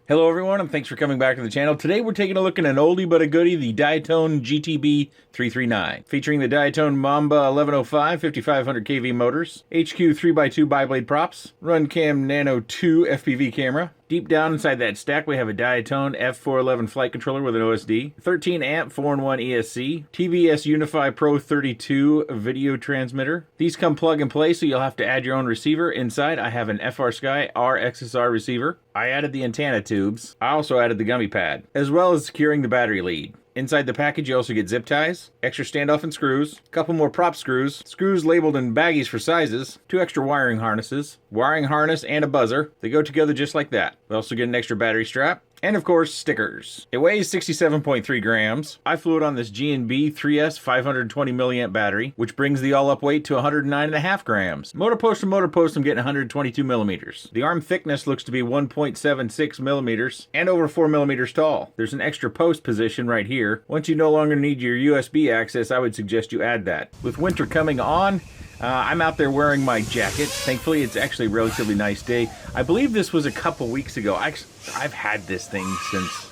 Hello everyone, and thanks for coming back to the channel. Today we're taking a look at an oldie but a goodie, the Diatone GTB 339. Featuring the Diatone Mamba 1105 5500 kV motors, HQ 3x2 biblade props, Runcam Nano 2 FPV camera. Deep down inside that stack we have a Diatone F411 flight controller with an OSD, 13 amp 4-in-1 ESC, TVS Unify Pro 32 video transmitter. These come plug and play, so you'll have to add your own receiver. Inside I have an FrSky RXSR receiver. I added the antenna tubes. I also added the gummy pad, as well as securing the battery lead. Inside the package you also get zip ties, extra standoff and screws, a couple more prop screws, screws labeled in baggies for sizes, 2 extra wiring harnesses, wiring harness and a buzzer. They go together just like that. We also get an extra battery strap, and of course, stickers. It weighs 67.3 grams. I flew it on this GNB 3S 520 milliamp battery, which brings the all-up weight to 109.5 grams. Motor post to motor post, I'm getting 122 millimeters. The arm thickness looks to be 1.76 millimeters and over 4 millimeters tall. There's an extra post position right here. Once you no longer need your USB access, I would suggest you add that. With winter coming on, I'm out there wearing my jacket. Thankfully, it's actually a relatively nice day. I believe this was a couple weeks ago. I've had this thing since,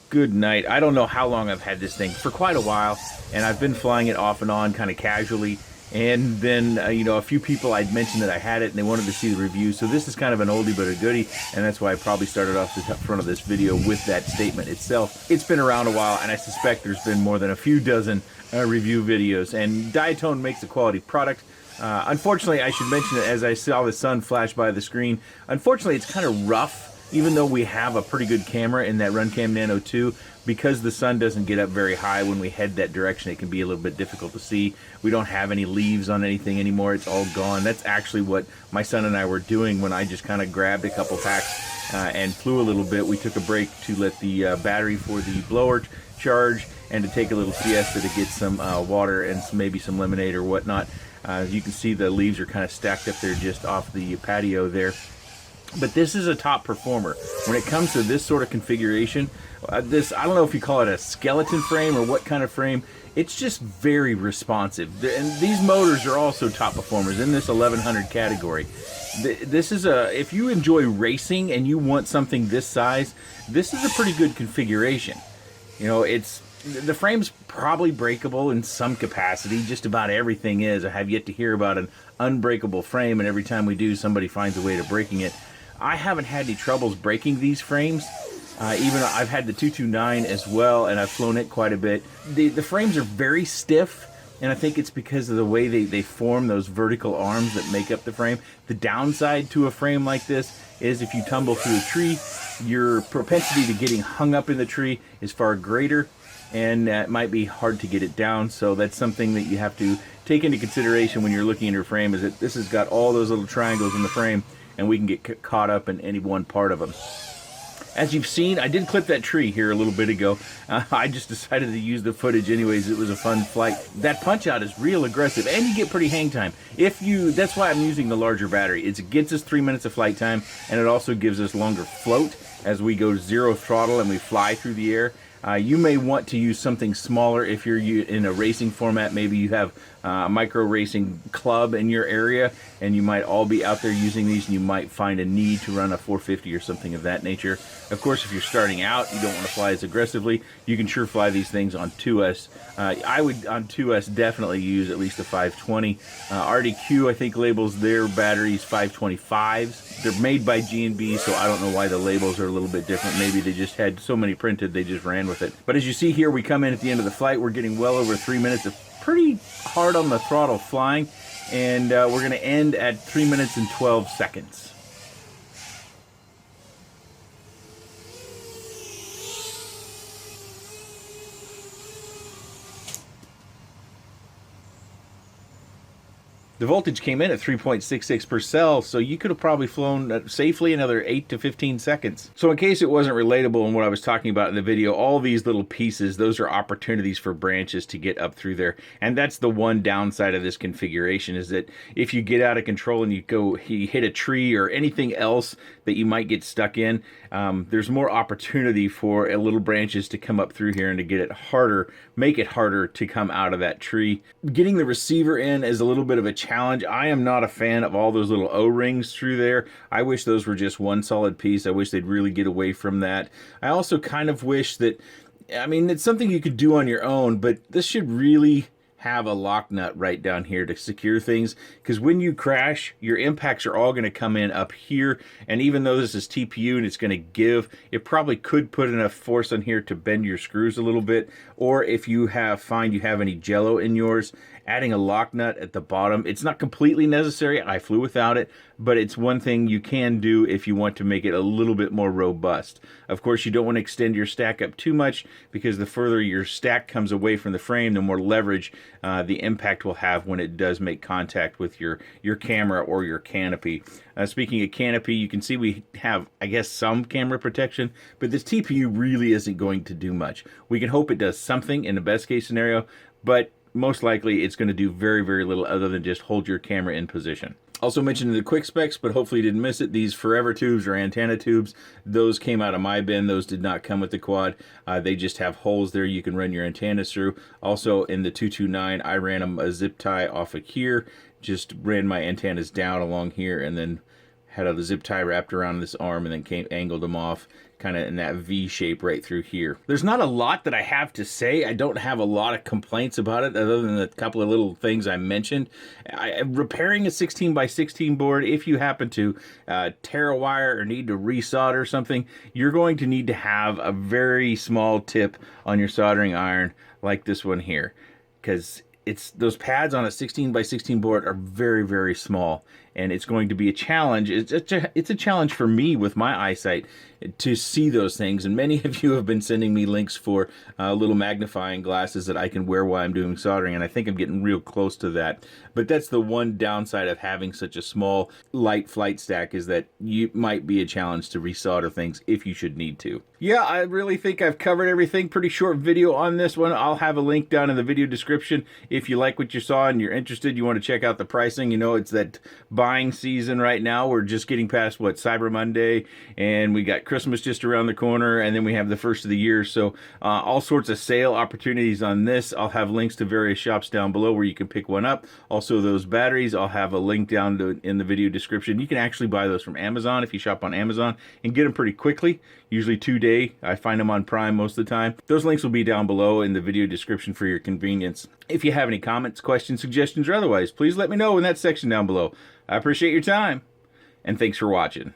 good night, I don't know how long I've had this thing, for quite a while, and I've been flying it off and on kind of casually. And then, a few people I'd mentioned that I had it and they wanted to see the review. So this is kind of an oldie but a goodie, and that's why I probably started off the front of this video with that statement itself. It's been around a while, and I suspect there's been more than a few dozen review videos. And Diatone makes a quality product. Unfortunately, I should mention it as I saw the sun flash by the screen. Unfortunately, it's kind of rough, even though we have a pretty good camera in that Runcam Nano 2. Because the sun doesn't get up very high when we head that direction, it can be a little bit difficult to see. We don't have any leaves on anything anymore. It's all gone. That's actually what my son and I were doing when I just kind of grabbed a couple packs and flew a little bit. We took a break to let the battery for the blower charge and to take a little siesta to get some water and maybe some lemonade or whatnot. As you can see, the leaves are kind of stacked up there just off the patio there. But this is a top performer. When it comes to this sort of configuration, I don't know if you call it a skeleton frame or what kind of frame, it's just very responsive. And these motors are also top performers in this 1100 category. This is if you enjoy racing and you want something this size, this is a pretty good configuration. The frame's probably breakable in some capacity. Just about everything is. I have yet to hear about an unbreakable frame, and every time we do, somebody finds a way to breaking it. I haven't had any troubles breaking these frames. Even I've had the 229 as well, and I've flown it quite a bit. The frames are very stiff, and I think it's because of the way they form those vertical arms that make up the frame. The downside to a frame like this is if you tumble through a tree, your propensity to getting hung up in the tree is far greater, and it might be hard to get it down. So that's something that you have to take into consideration when you're looking at your frame, is that this has got all those little triangles in the frame, and we can get caught up in any one part of them. As you've seen, I did clip that tree here a little bit ago. I just decided to use the footage anyways. It was a fun flight. That punch out is real aggressive, and you get pretty hang time. That's why I'm using the larger battery. It gets us 3 minutes of flight time, and it also gives us longer float as we go zero throttle and we fly through the air. You may want to use something smaller if you're in a racing format. Maybe you have a micro racing club in your area, and you might all be out there using these, and you might find a need to run a 450 or something of that nature. Of course, if you're starting out, you don't want to fly as aggressively, you can sure fly these things on 2S. I would, on 2S, definitely use at least a 520. RDQ, I think, labels their batteries 525s. They're made by GNB, so I don't know why the labels are a little bit different. Maybe they just had so many printed, they just ran with it. But as you see here, we come in at the end of the flight. We're getting well over 3 minutes of pretty hard on the throttle flying, and we're going to end at 3 minutes and 12 seconds. The voltage came in at 3.66 per cell, so you could have probably flown safely another 8 to 15 seconds. So in case it wasn't relatable in what I was talking about in the video, all these little pieces, those are opportunities for branches to get up through there. And that's the one downside of this configuration, is that if you get out of control and you hit a tree or anything else that you might get stuck in, there's more opportunity for little branches to come up through here and to get it harder, make it harder to come out of that tree. Getting the receiver in is a little bit of a challenge challenge. I am not a fan of all those little O-rings through there. I wish those were just one solid piece. I wish they'd really get away from that. I also kind of wish that, I mean, it's something you could do on your own, but this should really have a lock nut right down here to secure things, because when you crash, your impacts are all going to come in up here, and even though this is TPU and it's going to give, it probably could put enough force on here to bend your screws a little bit. Or if you find you have any jello in yours, adding a lock nut at the bottom, it's not completely necessary. I flew without it, but it's one thing you can do if you want to make it a little bit more robust. Of course, you don't want to extend your stack up too much, because the further your stack comes away from the frame, the more leverage the impact will have when it does make contact with your camera or your canopy. Speaking of canopy, you can see we have, I guess, some camera protection, but this TPU really isn't going to do much. We can hope it does something in the best case scenario, but most likely it's going to do very, very little other than just hold your camera in position. Also mentioned in the quick specs, but hopefully you didn't miss it, these forever tubes or antenna tubes, those came out of my bin. Those did not come with the quad. They just have holes there you can run your antennas through. Also in the 229, I ran a zip tie off of here, just ran my antennas down along here and then had a zip tie wrapped around this arm and then angled them off kind of in that V shape right through here. There's not a lot that I have to say. I don't have a lot of complaints about it other than a couple of little things I mentioned. Repairing a 16x16 board, if you happen to tear a wire or need to resolder something, you're going to need to have a very small tip on your soldering iron like this one here, because those pads on a 16x16 board are very, very small, and it's going to be a challenge. It's a challenge for me with my eyesight to see those things, and many of you have been sending me links for little magnifying glasses that I can wear while I'm doing soldering, and I think I'm getting real close to that. But that's the one downside of having such a small light flight stack, is that you might be a challenge to resolder things if you should need to. Yeah, I really think I've covered everything. Pretty short video on this one. I'll have a link down in the video description if you like what you saw and you're interested, you want to check out the pricing. You know, it's that buying season right now. We're just getting past, what, Cyber Monday, and we got Christmas just around the corner, and then we have the first of the year. So all sorts of sale opportunities on this. I'll have links to various shops down below where you can pick one up. Also, those batteries, I'll have a link down in the video description. You can actually buy those from Amazon if you shop on Amazon and get them pretty quickly, usually 2-day. I find them on Prime most of the time. Those links will be down below in the video description for your convenience. If you have any comments, questions, suggestions, or otherwise, please let me know in that section down below. I appreciate your time, and thanks for watching.